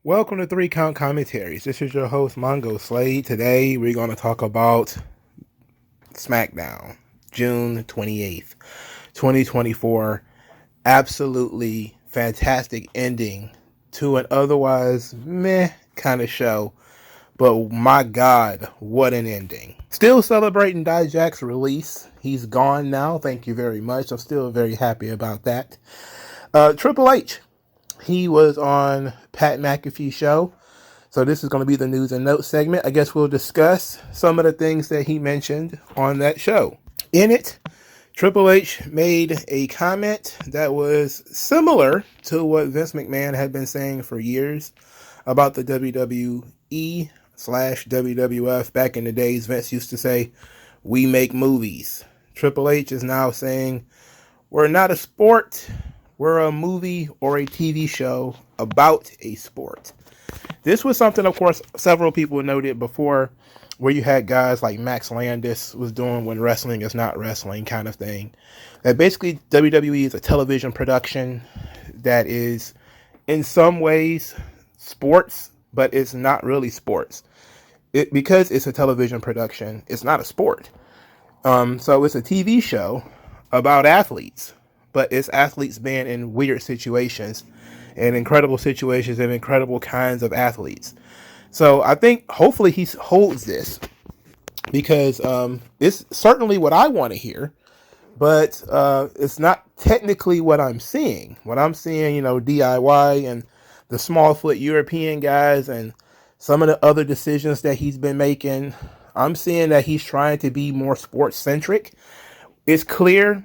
Welcome to 3 Count Commentaries. This is your host, MongoSlade. Today, we're going to talk about Smackdown, June 28th, 2024. Absolutely fantastic ending to an otherwise meh kind of show. But my God, what an ending. Still celebrating Dijak's release. He's gone now. Thank you very much. I'm still very happy about that. Triple H. He was on Pat McAfee's show. So this is going to be the news and notes segment. I guess we'll discuss some of the things that he mentioned on that show. In it, Triple H made a comment that was similar to what Vince McMahon had been saying for years about the WWE/WWF. Back in the days, Vince used to say, "We make movies." Triple H is now saying, "We're not a sport. We're a movie or a TV show about a sport." This was something, of course, several people noted before, where you had guys like Max Landis was doing when wrestling is not wrestling kind of thing. That basically WWE is a television production that is in some ways sports, but it's not really sports. Because it's a television production, it's not a sport. So it's a TV show about athletes. But it's athletes being in weird situations and incredible situations and incredible kinds of athletes. So I think hopefully he holds this because it's certainly what I want to hear, but it's not technically what I'm seeing. What I'm seeing, DIY and the small foot European guys and some of the other decisions that he's been making, I'm seeing that he's trying to be more sports centric. It's clear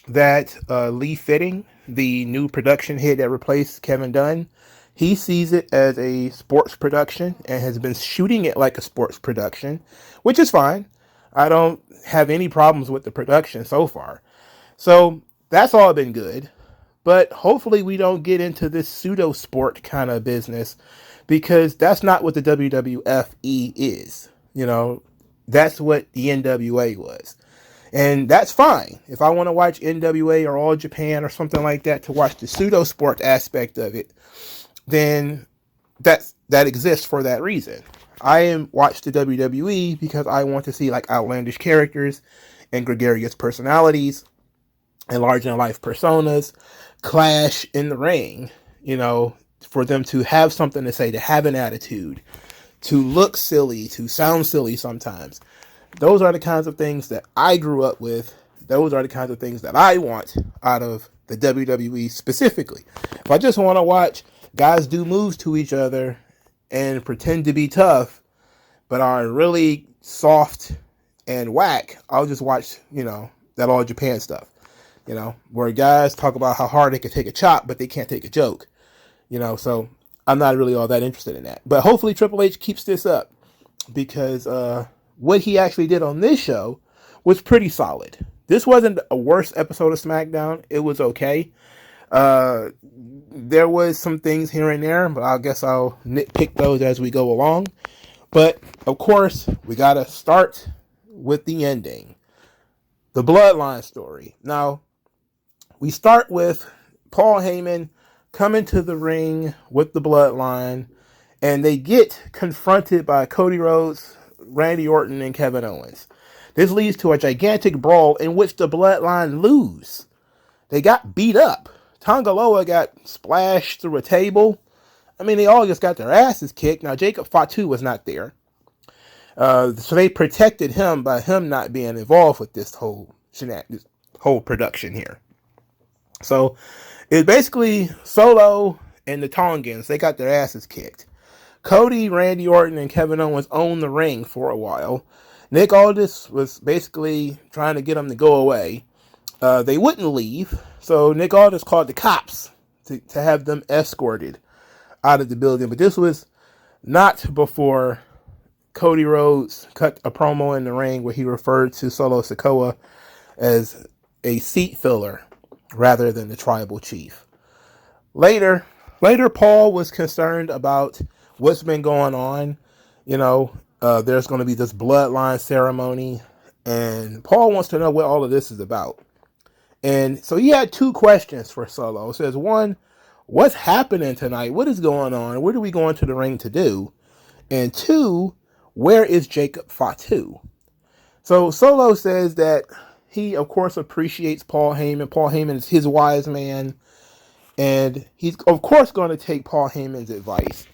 that Lee Fitting, the new production head that replaced Kevin Dunn, he sees it as a sports production and has been shooting it like a sports production, which is fine. I don't have any problems with the production so far. So that's all been good. But hopefully we don't get into this pseudo sport kind of business, because that's not what the WWFE is. That's what the NWA was. And that's fine. If I want to watch NWA or All Japan or something like that to watch the pseudo sport aspect of it, then that exists for that reason. I watch the WWE because I want to see like outlandish characters and gregarious personalities and large in life personas clash in the ring, for them to have something to say, to have an attitude, to look silly, to sound silly sometimes. Those are the kinds of things that I grew up with. Those are the kinds of things that I want out of the WWE specifically. If I just want to watch guys do moves to each other and pretend to be tough, but are really soft and whack, I'll just watch, that All Japan stuff. Where guys talk about how hard they can take a chop, but they can't take a joke. So I'm not really all that interested in that. But hopefully Triple H keeps this up, because what he actually did on this show was pretty solid. This wasn't a worst episode of SmackDown. It was okay. There was some things here and there, but I guess I'll nitpick those as we go along. But, of course, we got to start with the ending. The Bloodline story. Now, we start with Paul Heyman coming to the ring with the Bloodline, and they get confronted by Cody Rhodes, Randy Orton, and Kevin Owens. This leads to a gigantic brawl in which the Bloodline lose. They got beat up. Tonga Loa got splashed through a table. They all just got their asses kicked. Now, Jacob Fatu was not there. So they protected him by him not being involved with this whole production here. So it's basically Solo and the Tongans. They got their asses kicked. Cody, Randy Orton, and Kevin Owens owned the ring for a while. Nick Aldis was basically trying to get them to go away. They wouldn't leave, so Nick Aldis called the cops to have them escorted out of the building. But this was not before Cody Rhodes cut a promo in the ring where he referred to Solo Sikoa as a seat filler rather than the tribal chief. Later, Paul was concerned about what's been going on. There's going to be this bloodline ceremony, and Paul wants to know what all of this is about. And so he had 2 questions for Solo. It says, one, what's happening tonight? What is going on? What are we going to the ring to do? And 2, where is Jacob Fatu? So Solo says that he, of course, appreciates Paul Heyman. Paul Heyman is his wise man. And he's, of course, going to take Paul Heyman's advice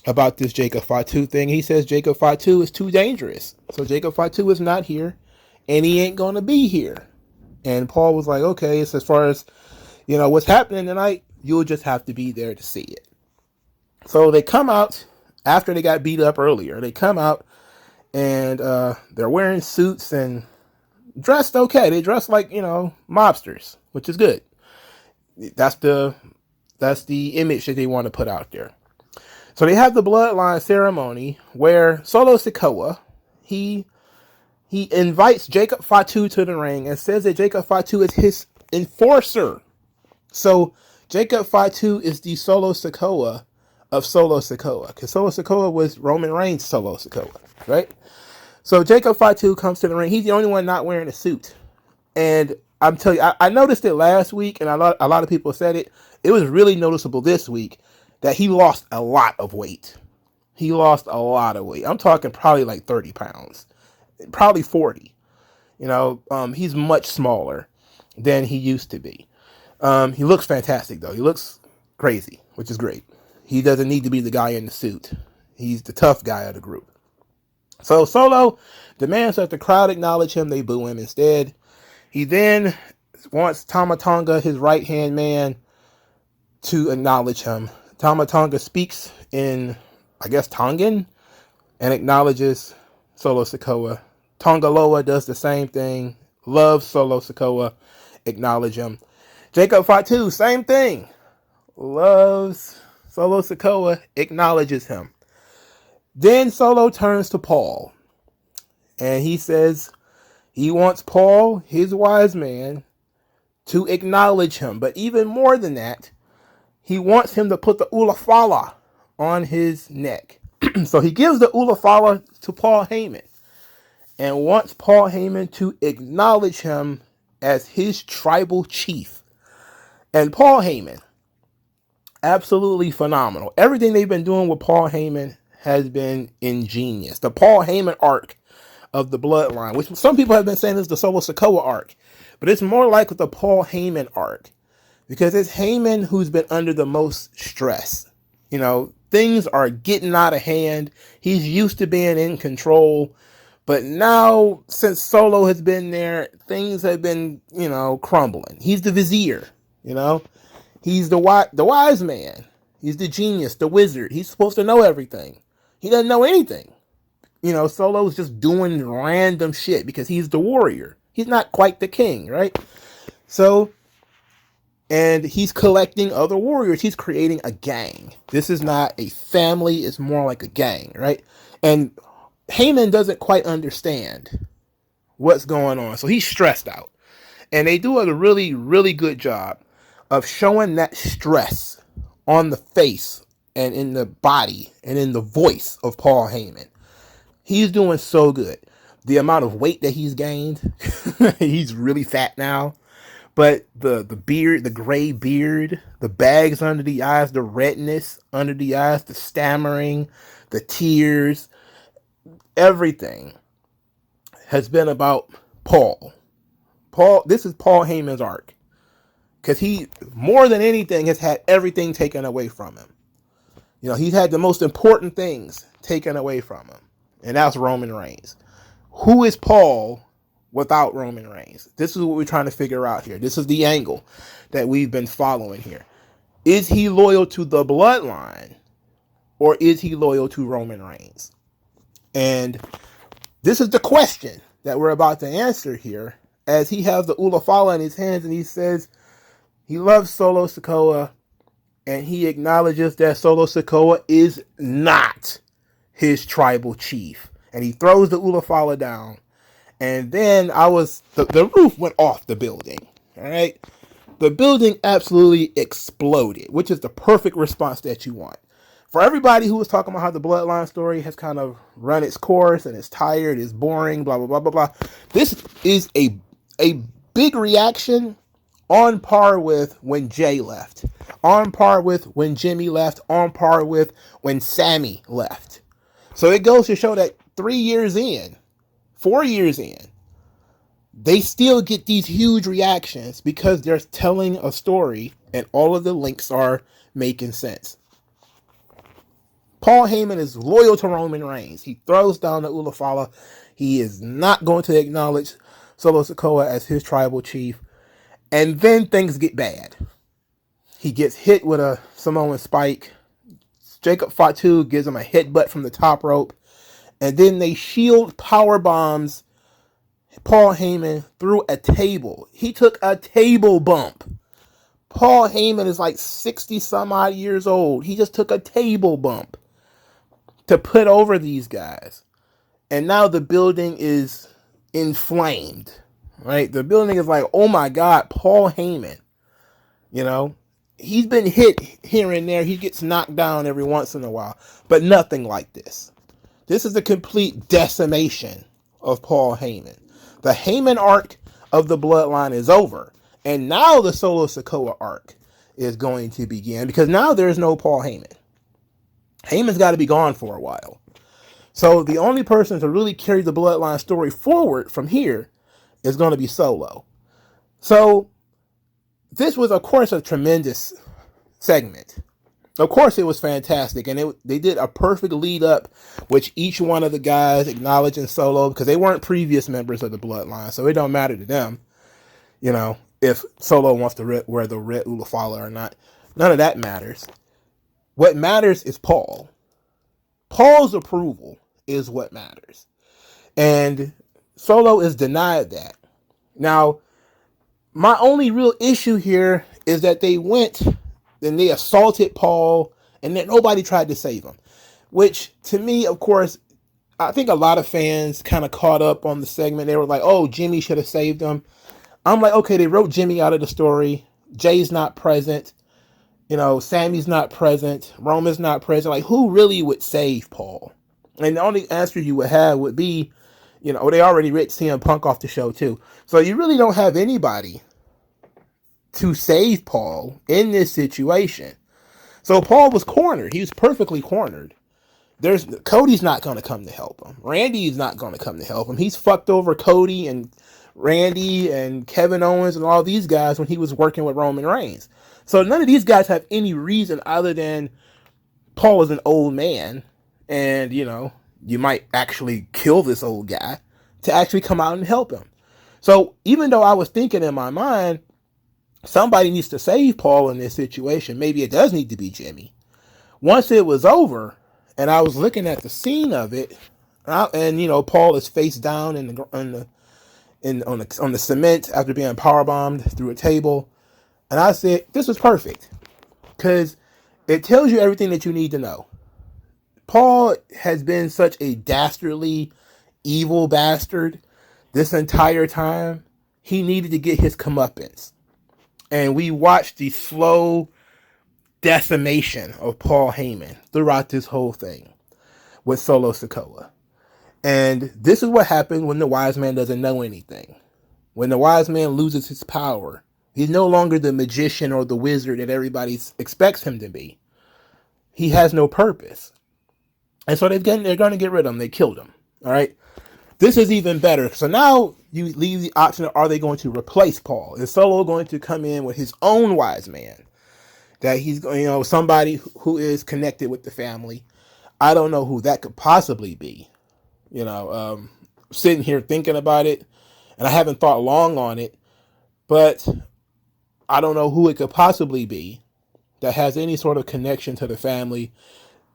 about this Jacob Fatu thing. He says Jacob Fatu is too dangerous. So Jacob Fatu is not here, and he ain't going to be here. And Paul was like, okay, it's as far as, what's happening tonight, you'll just have to be there to see it. So they come out after they got beat up earlier. They come out, and they're wearing suits and dressed okay. They dress like, mobsters, which is good. That's the image that they want to put out there. So they have the Bloodline ceremony where Solo Sikoa, he invites Jacob Fatu to the ring and says that Jacob Fatu is his enforcer. So Jacob Fatu is the Solo Sikoa of Solo Sikoa, because Solo Sikoa was Roman Reigns' Solo Sikoa, right? So Jacob Fatu comes to the ring. He's the only one not wearing a suit. And I'm telling you, I noticed it last week, and a lot of people said it. It was really noticeable this week that he lost a lot of weight. He lost a lot of weight. I'm talking probably like 30 pounds, probably 40. He's much smaller than he used to be. He looks fantastic, though. He looks crazy, which is great. He doesn't need to be the guy in the suit. He's the tough guy of the group. So Solo demands that the crowd acknowledge him. They boo him instead. He then wants Tama Tonga, his right-hand man, to acknowledge him. Tama Tonga speaks in, I guess, Tongan and acknowledges Solo Sikoa. Tonga Loa does the same thing, loves Solo Sikoa, acknowledge him. Jacob Fatu, same thing, loves Solo Sikoa, acknowledges him. Then Solo turns to Paul, and he says he wants Paul, his wise man, to acknowledge him. But even more than that, he wants him to put the Ulafala on his neck. So he gives the Ulafala to Paul Heyman and wants Paul Heyman to acknowledge him as his tribal chief. And Paul Heyman, absolutely phenomenal. Everything they've been doing with Paul Heyman has been ingenious. The Paul Heyman arc of the Bloodline, which some people have been saying is the Solo Sikoa arc, but it's more like the Paul Heyman arc, because it's Heyman who's been under the most stress. Things are getting out of hand. He's used to being in control, but now since Solo has been there, things have been, crumbling. He's the vizier, he's the wise man. He's the genius, the wizard. He's supposed to know everything. He doesn't know anything. Solo's just doing random shit because he's the warrior. He's not quite the king, right? So, and he's collecting other warriors. He's creating a gang. This is not a family. It's more like a gang, right? And Heyman doesn't quite understand what's going on. So he's stressed out. And they do a really, really good job of showing that stress on the face and in the body and in the voice of Paul Heyman. He's doing so good. The amount of weight that he's gained, he's really fat now. But the beard, the gray beard, the bags under the eyes, the redness under the eyes, the stammering, the tears, everything has been about Paul. This is Paul Heyman's arc. Because he, more than anything, has had everything taken away from him. He's had the most important things taken away from him. And that's Roman Reigns. Who is Paul without Roman Reigns? This is what we're trying to figure out here. This is the angle that we've been following here. Is he loyal to the Bloodline, or is he loyal to Roman Reigns? And this is the question that we're about to answer here, as he has the Ulafala in his hands and he says he loves Solo Sikoa, and he acknowledges that Solo Sikoa is not his tribal chief. And he throws the Ulafala down. And then the roof went off the building. All right. The building absolutely exploded, which is the perfect response that you want. For everybody who was talking about how the Bloodline story has kind of run its course and it's tired, it's boring, blah, blah, blah, blah, blah. This is a big reaction on par with when Jay left, on par with when Jimmy left, on par with when Sammy left. So it goes to show that 3 years in, 4 years in, they still get these huge reactions because they're telling a story and all of the links are making sense. Paul Heyman is loyal to Roman Reigns. He throws down the Ulafala. He is not going to acknowledge Solo Sikoa as his tribal chief. And then things get bad. He gets hit with a Samoan spike. Jacob Fatu gives him a headbutt from the top rope. And then they shield power bombs Paul Heyman through a table. He took a table bump. Paul Heyman is like 60 some odd years old. He just took a table bump to put over these guys. And now the building is inflamed, right? The building is like, oh my God, Paul Heyman. You know, he's been hit here and there. He gets knocked down every once in a while, but nothing like this. This is a complete decimation of Paul Heyman. The Heyman arc of the Bloodline is over. And now the Solo Sikoa arc is going to begin because now there's no Paul Heyman. Heyman's got to be gone for a while. So the only person to really carry the Bloodline story forward from here is going to be Solo. So this was, of course, a tremendous segment. Of course, it was fantastic, and they did a perfect lead up, which each one of the guys acknowledging Solo because they weren't previous members of the Bloodline, so it don't matter to them, you know, if Solo wants to wear the red Ulafala or not. None of that matters. What matters is Paul. Paul's approval is what matters, and Solo is denied that. Now, my only real issue here is that they went and they assaulted Paul and then nobody tried to save him, which to me, of course, I think a lot of fans kind of caught up on the segment. They were like, oh, Jimmy should have saved him. I'm like, okay, they wrote Jimmy out of the story. Jay's not present. You know, Sammy's not present. Roman's not present. Like, who really would save Paul? And the only answer you would have would be, you know, they already ripped CM Punk off the show too. So you really don't have anybody to save Paul in this situation. So Paul was cornered. He was perfectly cornered. Cody's not going to come to help him. Randy's not going to come to help him. He's fucked over Cody and Randy and Kevin Owens and all these guys when he was working with Roman Reigns. So none of these guys have any reason other than Paul is an old man and, you know, you might actually kill this old guy to actually come out and help him. So even though I was thinking in my mind, somebody needs to save Paul in this situation. Maybe it does need to be Jimmy. Once it was over, and I was looking at the scene of it, and you know, Paul is face down on the cement after being powerbombed through a table, and I said, "This was perfect," because it tells you everything that you need to know. Paul has been such a dastardly, evil bastard this entire time. He needed to get his comeuppance. And we watched the slow decimation of Paul Heyman throughout this whole thing with Solo Sikoa. And this is what happens when the wise man doesn't know anything. When the wise man loses his power, he's no longer the magician or the wizard that everybody expects him to be. He has no purpose. And so they're going to get rid of him. They killed him. All right. This is even better. So now you leave the option of, are they going to replace Paul? Is Solo going to come in with his own wise man? That he's, you know, somebody who is connected with the family. I don't know who that could possibly be. You know, sitting here thinking about it, and I haven't thought long on it, but I don't know who it could possibly be that has any sort of connection to the family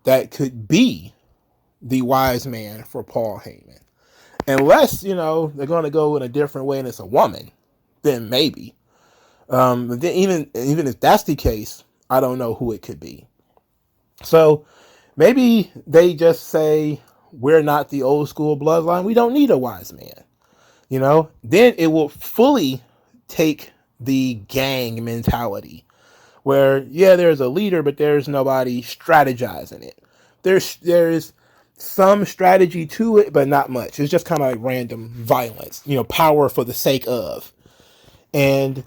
that could be the wise man for Paul Heyman. Unless, you know, they're going to go in a different way and it's a woman, then maybe. But then even if that's the case, I don't know who it could be. So maybe they just say, we're not the old school bloodline. We don't need a wise man. You know, then it will fully take the gang mentality where, yeah, there's a leader, but there's nobody strategizing it. There's some strategy to it, but not much. It's just kind of like random violence, you know, power for the sake of. And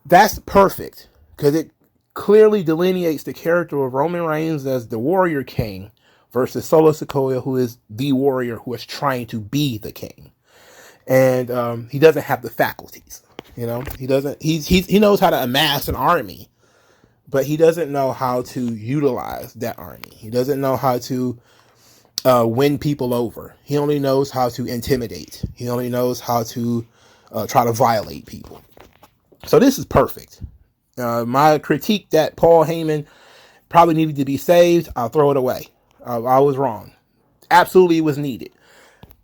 That's perfect because it clearly delineates the character of Roman Reigns as the warrior king versus Solo Sikoa, who is the warrior who is trying to be the king. And he doesn't have the faculties. You know, he doesn't. He knows how to amass an army, but he doesn't know how to utilize that army. He doesn't know how to win people over. He only knows how to intimidate. He only knows how to try to violate people. So this is perfect. My critique that Paul Heyman probably needed to be saved, I'll throw it away. I was wrong. Absolutely was needed.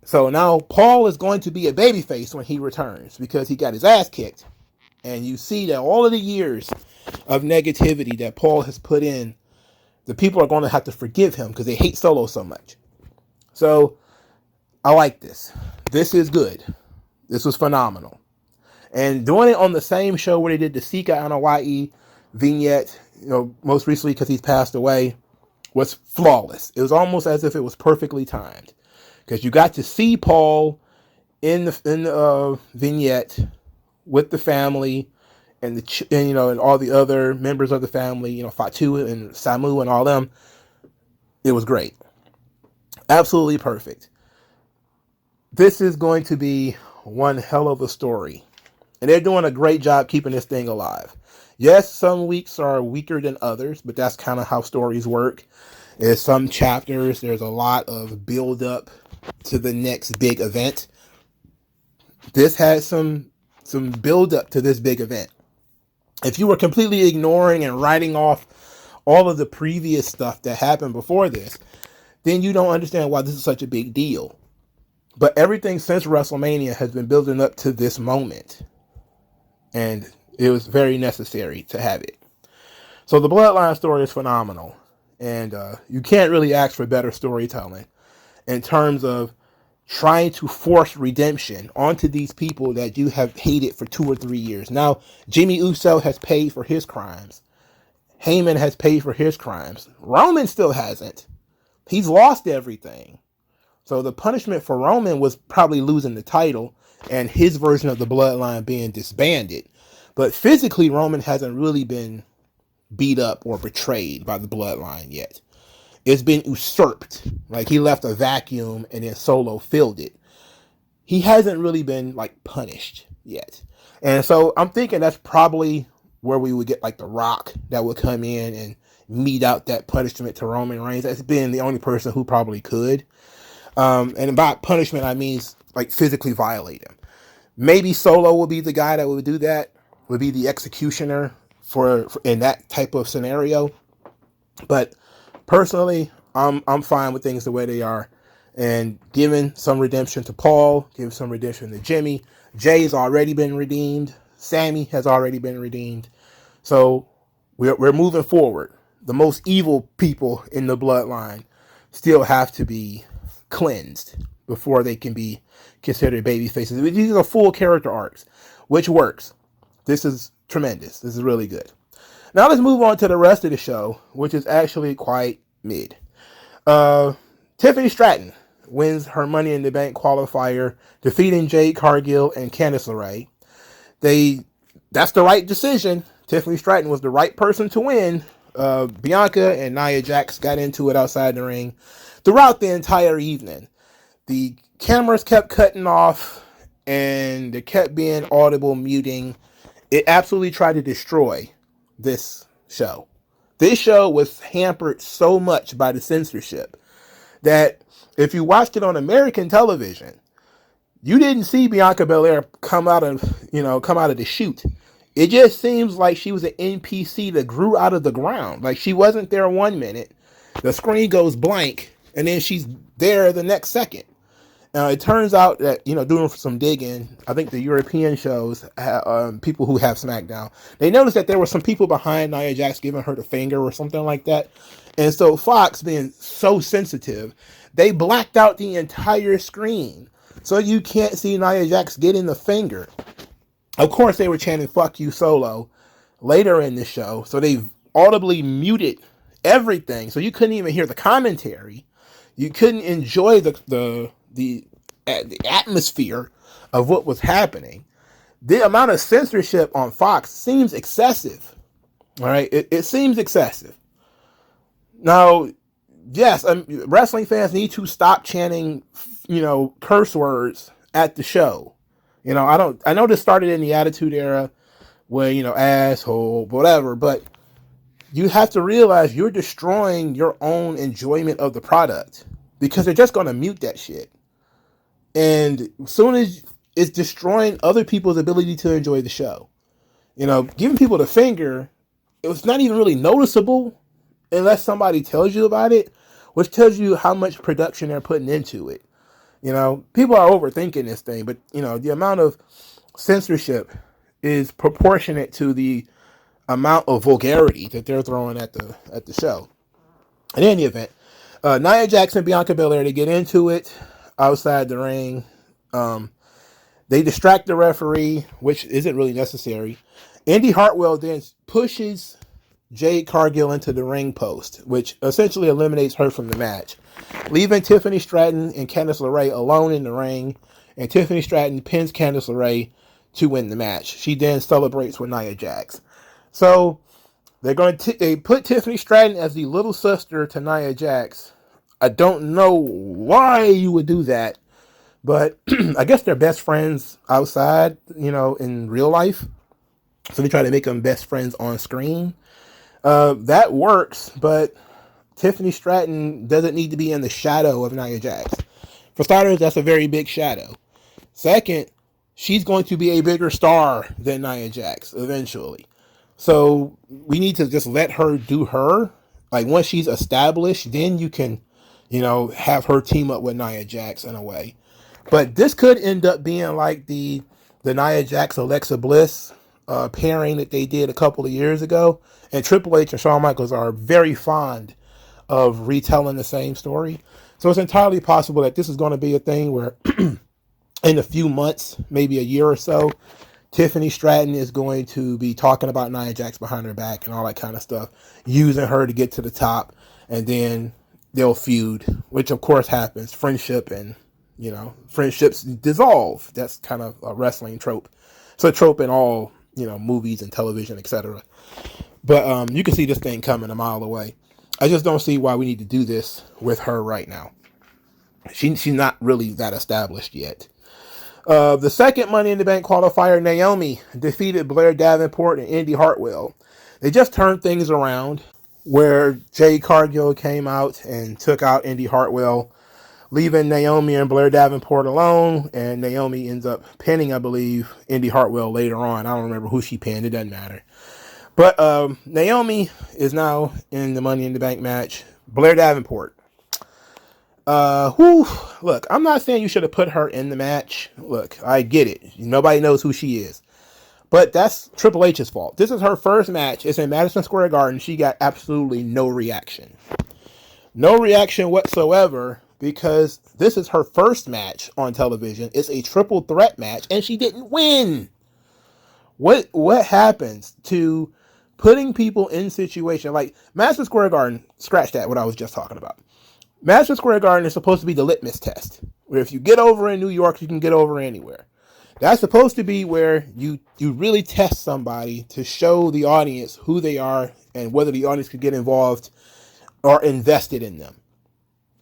So now Paul is going to be a babyface when he returns because he got his ass kicked. And you see that all of the years of negativity that Paul has put in, the people are going to have to forgive him because they hate Solo so much. So I like this. This is good. This was phenomenal. And doing it on the same show where they did the Sika Anawai vignette, most recently because he's passed away, was flawless. It was almost as if it was perfectly timed. Because you got to see Paul in the vignette with the family and and all the other members of the family, Fatu and Samu and all them. It was great. Absolutely perfect. This is going to be one hell of a story. And they're doing a great job keeping this thing alive. Yes, some weeks are weaker than others, but that's kind of how stories work. In some chapters, there's a lot of build up to the next big event. This has some build up to this big event. If you were completely ignoring and writing off all of the previous stuff that happened before this, then you don't understand why this is such a big deal. But everything since WrestleMania has been building up to this moment. And it was very necessary to have it. So the Bloodline story is phenomenal. And you can't really ask for better storytelling in terms of trying to force redemption onto these people that you have hated for 2 or 3 years. Now, Jimmy Uso has paid for his crimes. Heyman has paid for his crimes. Roman still hasn't. He's lost everything. So the punishment for Roman was probably losing the title and his version of the Bloodline being disbanded. But physically, Roman hasn't really been beat up or betrayed by the Bloodline yet. It's been usurped. Like he left a vacuum and then Solo filled it. He hasn't really been punished yet. And so I'm thinking that's probably where we would get The Rock that would come in and mete out that punishment to Roman Reigns. That's been the only person who probably could. And by punishment, I mean physically violate him. Maybe Solo will be the guy that would do that, would be the executioner for in that type of scenario. But personally, I'm fine with things the way they are. And giving some redemption to Paul, giving some redemption to Jimmy. Jay's already been redeemed. Sammy has already been redeemed. So we're moving forward. The most evil people in the Bloodline still have to be cleansed before they can be considered baby faces. These are full character arcs, which works. This is tremendous. This is really good. Now let's move on to the rest of the show, which is actually quite mid. Tiffany Stratton wins her Money in the Bank qualifier, defeating Jade Cargill and Candice LeRae. That's the right decision. Tiffany Stratton was the right person to win. Bianca and Nia Jax got into it outside the ring throughout the entire evening. The cameras kept cutting off and there kept being audible muting. It absolutely tried to destroy this show. This show was hampered so much by the censorship that if you watched it on American television, you didn't see Bianca Belair come out of the chute. It just seems like she was an NPC that grew out of the ground. Like she wasn't there 1 minute, the screen goes blank, and then she's there the next second. Now it turns out that doing some digging, I think the European shows, people who have Smackdown, they noticed that there were some people behind Nia Jax giving her the finger or something like that. And so Fox, being so sensitive, they blacked out the entire screen. So you can't see Nia Jax getting the finger. Of course, they were chanting, "Fuck you, Solo," later in the show. So they audibly muted everything. So you couldn't even hear the commentary. You couldn't enjoy the atmosphere of what was happening. The amount of censorship on Fox seems excessive. All right, it seems excessive. Now, yes, wrestling fans need to stop chanting, curse words at the show. I know this started in the Attitude Era when, asshole, whatever, but you have to realize you're destroying your own enjoyment of the product because they're just going to mute that shit. And as soon as it's destroying other people's ability to enjoy the show, giving people the finger, it was not even really noticeable unless somebody tells you about it, which tells you how much production they're putting into it. People are overthinking this thing, but the amount of censorship is proportionate to the amount of vulgarity that they're throwing at the show. In any event, Nia Jax and Bianca Belair, they get into it outside the ring. They distract the referee, which isn't really necessary. Indy Hartwell then pushes Jade Cargill into the ring post, which essentially eliminates her from the match, leaving Tiffany Stratton and Candice LeRae alone in the ring, and Tiffany Stratton pins Candice LeRae to win the match. She then celebrates with Nia Jax. So they put Tiffany Stratton as the little sister to Nia Jax. I don't know why you would do that, but I guess they're best friends outside, in real life. So they try to make them best friends on screen. That works, but Tiffany Stratton doesn't need to be in the shadow of Nia Jax. For starters, that's a very big shadow. Second, she's going to be a bigger star than Nia Jax eventually. So we need to just let her do her. Like once she's established, then you can, have her team up with Nia Jax in a way. But this could end up being like the Nia Jax Alexa Bliss pairing that they did a couple of years ago. And Triple H and Shawn Michaels are very fond of retelling the same story. So it's entirely possible that this is going to be a thing where in a few months, maybe a year or so, Tiffany Stratton is going to be talking about Nia Jax behind her back and all that kind of stuff, using her to get to the top, and then they'll feud, which of course happens. Friendship and, friendships dissolve. That's kind of a wrestling trope. It's a trope in all, movies and television, etc. But you can see this thing coming a mile away. I just don't see why we need to do this with her right now. She's not really that established yet. The second Money in the Bank qualifier, Naomi defeated Blair Davenport and Indy Hartwell. They just turned things around where Jade Cargill came out and took out Indy Hartwell, leaving Naomi and Blair Davenport alone, and Naomi ends up pinning, I believe, Indy Hartwell later on. I don't remember who she pinned. It doesn't matter. But Naomi is now in the Money in the Bank match. Blair Davenport. Look, I'm not saying you should have put her in the match. Look, I get it. Nobody knows who she is. But that's Triple H's fault. This is her first match. It's in Madison Square Garden. She got absolutely no reaction. No reaction whatsoever because this is her first match on television. It's a triple threat match and she didn't win. What happens to putting people in situations like Madison Square Garden? Scratch that, what I was just talking about. Madison Square Garden is supposed to be the litmus test, where if you get over in New York, you can get over anywhere. That's supposed to be where you really test somebody to show the audience who they are and whether the audience could get involved or invested in them.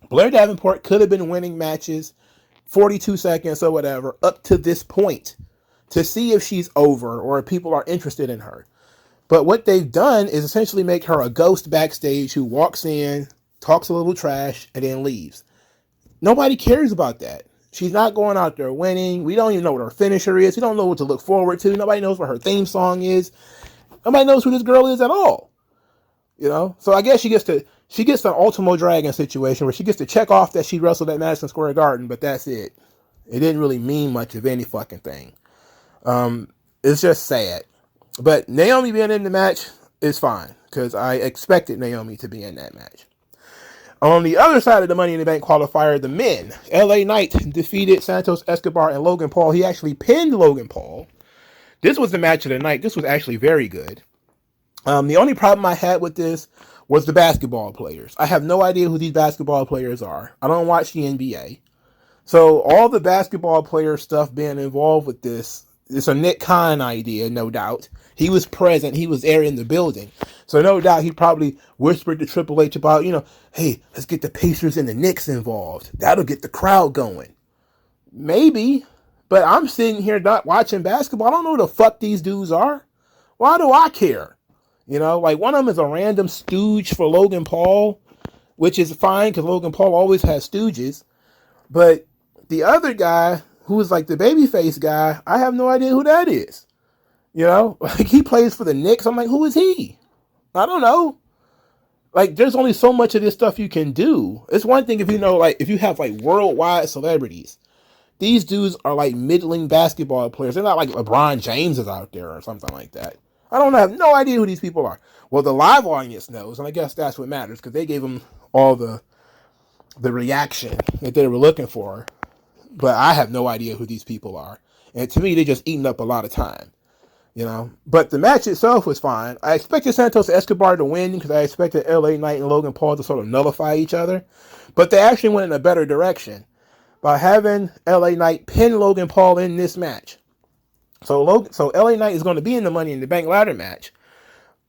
Blair Davenport could have been winning matches 42 seconds or whatever up to this point to see if she's over or if people are interested in her. But what they've done is essentially make her a ghost backstage who walks in, talks a little trash, and then leaves. Nobody cares about that. She's not going out there winning. We don't even know what her finisher is. We don't know what to look forward to. Nobody knows what her theme song is. Nobody knows who this girl is at all. So I guess she gets an Ultimo Dragon situation where she gets to check off that she wrestled at Madison Square Garden, but that's it. It didn't really mean much of any fucking thing. It's just sad. But Naomi being in the match is fine because I expected Naomi to be in that match. On the other side of the Money in the Bank qualifier, the men, LA Knight defeated Santos Escobar and Logan Paul. He actually pinned Logan Paul. This was the match of the night. This was actually very good. The only problem I had with this was the basketball players. I have no idea who these basketball players are. I don't watch the NBA. So all the basketball player stuff being involved with this it's a Nick Khan idea, no doubt. He was present. He was there in the building. So no doubt he probably whispered to Triple H about, hey, let's get the Pacers and the Knicks involved. That'll get the crowd going. Maybe. But I'm sitting here not watching basketball. I don't know who the fuck these dudes are. Why do I care? Like one of them is a random stooge for Logan Paul, which is fine because Logan Paul always has stooges. But the other guy, who is like the babyface guy, I have no idea who that is. Like he plays for the Knicks. I'm like, who is he? I don't know. Like, there's only so much of this stuff you can do. It's one thing if if you have like worldwide celebrities. These dudes are like middling basketball players. They're not like LeBron James is out there or something like that. I have no idea who these people are. Well, the live audience knows, and I guess that's what matters because they gave them all the reaction that they were looking for. But I have no idea who these people are. And to me, they're just eating up a lot of time. But the match itself was fine. I expected Santos Escobar to win because I expected LA Knight and Logan Paul to sort of nullify each other. But they actually went in a better direction by having LA Knight pin Logan Paul in this match. So LA Knight is going to be in the Money in the Bank ladder match.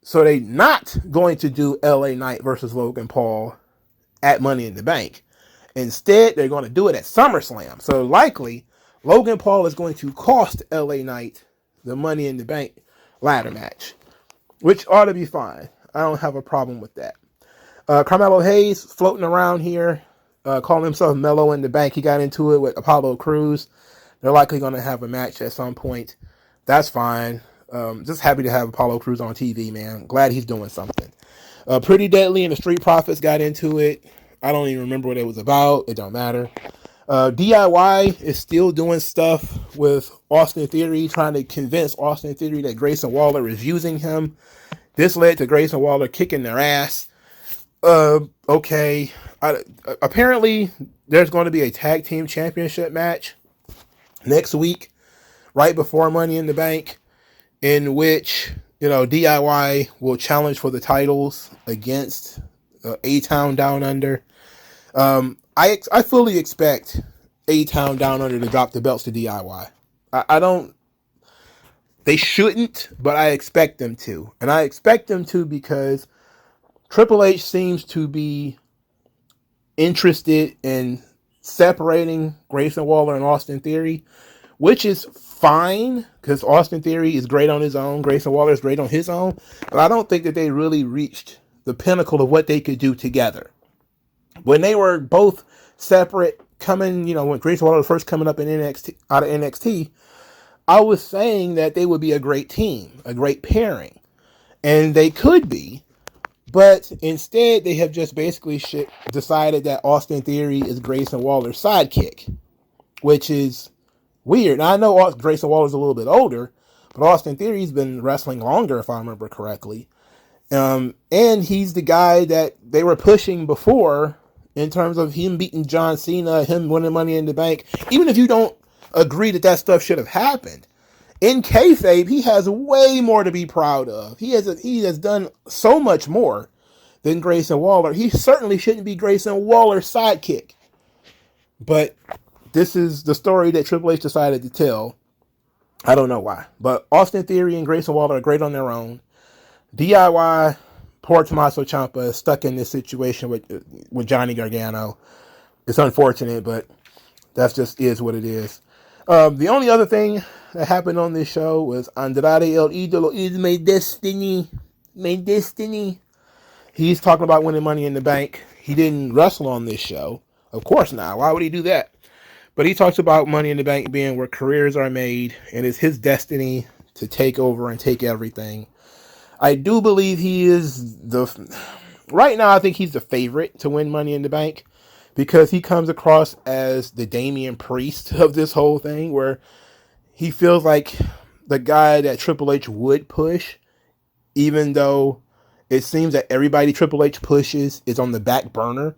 So they're not going to do LA Knight versus Logan Paul at Money in the Bank. Instead, they're going to do it at SummerSlam. So likely, Logan Paul is going to cost LA Knight the Money in the Bank ladder match, which ought to be fine. I don't have a problem with that. Carmelo Hayes floating around here, calling himself Mello in the Bank. He got into it with Apollo Crews. They're likely going to have a match at some point. That's fine. Just happy to have Apollo Crews on TV, man. Glad he's doing something. Pretty Deadly and the Street Profits got into it. I don't even remember what it was about. It don't matter. DIY is still doing stuff with Austin Theory, trying to convince Austin Theory that Grayson Waller is using him. This led to Grayson Waller kicking their ass. Okay. Apparently, there's going to be a tag team championship match next week, right before Money in the Bank, in which, DIY will challenge for the titles against A-Town Down Under. I fully expect A-Town Down Under to drop the belts to DIY. They shouldn't, but I expect them to. And I expect them to because Triple H seems to be interested in separating Grayson Waller and Austin Theory, which is fine because Austin Theory is great on his own. Grayson Waller is great on his own. But I don't think that they really reached the pinnacle of what they could do together. When they were both separate, when Grayson Waller was first coming up in out of NXT, I was saying that they would be a great team, a great pairing. And they could be. But instead, they have just basically decided that Austin Theory is Grayson Waller's sidekick, which is weird. Now, I know Grayson Waller's a little bit older, but Austin Theory's been wrestling longer, if I remember correctly. And he's the guy that they were pushing before in terms of him beating John Cena, him winning Money in the Bank. Even if you don't agree that stuff should have happened, in kayfabe, he has way more to be proud of. He has done so much more than Grayson Waller. He certainly shouldn't be Grayson Waller's sidekick. But this is the story that Triple H decided to tell. I don't know why. But Austin Theory and Grayson Waller are great on their own. DIY, poor Tommaso Ciampa is stuck in this situation with Johnny Gargano. It's unfortunate, but that just is what it is. The only other thing that happened on this show was Andrade El Idolo is my destiny. My destiny. He's talking about winning Money in the Bank. He didn't wrestle on this show. Of course not. Why would he do that? But he talks about Money in the Bank being where careers are made, and it's his destiny to take over and take everything. I do believe he is right now, I think he's the favorite to win Money in the Bank because he comes across as the Damian Priest of this whole thing, where he feels like the guy that Triple H would push, even though it seems that everybody Triple H pushes is on the back burner.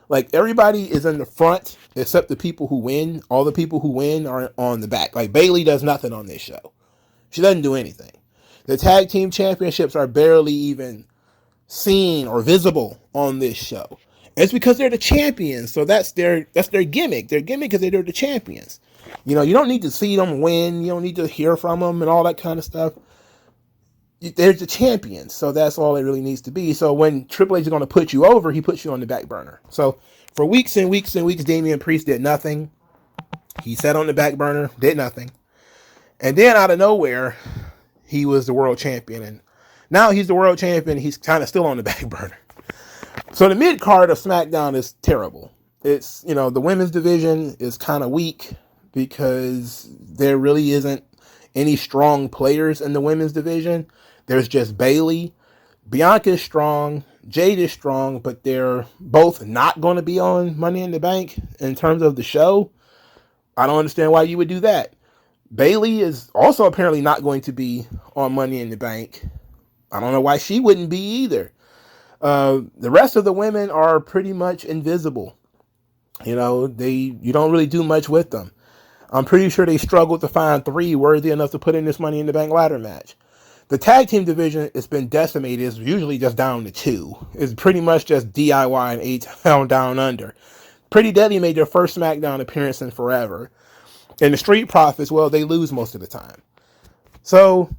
Like, everybody is in the front except the people who win. All the people who win are on the back. Like, Bayley does nothing on this show. She doesn't do anything. The tag team championships are barely even seen or visible on this show. It's because they're the champions. So that's their gimmick. Their gimmick is that they're the champions. You know, you don't need to see them win. You don't need to hear from them and all that kind of stuff. They're the champions. So that's all it really needs to be. So when Triple H is going to put you over, he puts you on the back burner. So for weeks and weeks and weeks, Damian Priest did nothing. He sat on the back burner, did nothing. And then out of nowhere, he was the world champion. And now he's the world champion. He's kind of still on the back burner. So the mid card of SmackDown is terrible. It's, you know, the women's division is kind of weak because there really isn't any strong players in the women's division. There's just Bayley. Bianca is strong. Jade is strong, but they're both not going to be on Money in the Bank in terms of the show. I don't understand why you would do that. Bayley is also apparently not going to be on Money in the Bank. I don't know why she wouldn't be either. The rest of the women are pretty much invisible. You know, you don't really do much with them. I'm pretty sure they struggled to find 3 worthy enough to put in this Money in the Bank ladder match. The tag team division has been decimated. It's usually just down to 2. It's pretty much just DIY and A-Town Down Under. Pretty Deadly made their first SmackDown appearance in forever. And the Street Profits, well, they lose most of the time. So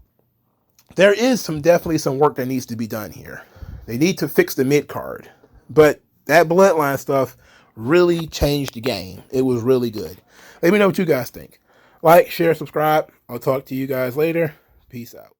there is definitely some work that needs to be done here. They need to fix the mid-card. But that Bloodline stuff really changed the game. It was really good. Let me know what you guys think. Like, share, subscribe. I'll talk to you guys later. Peace out.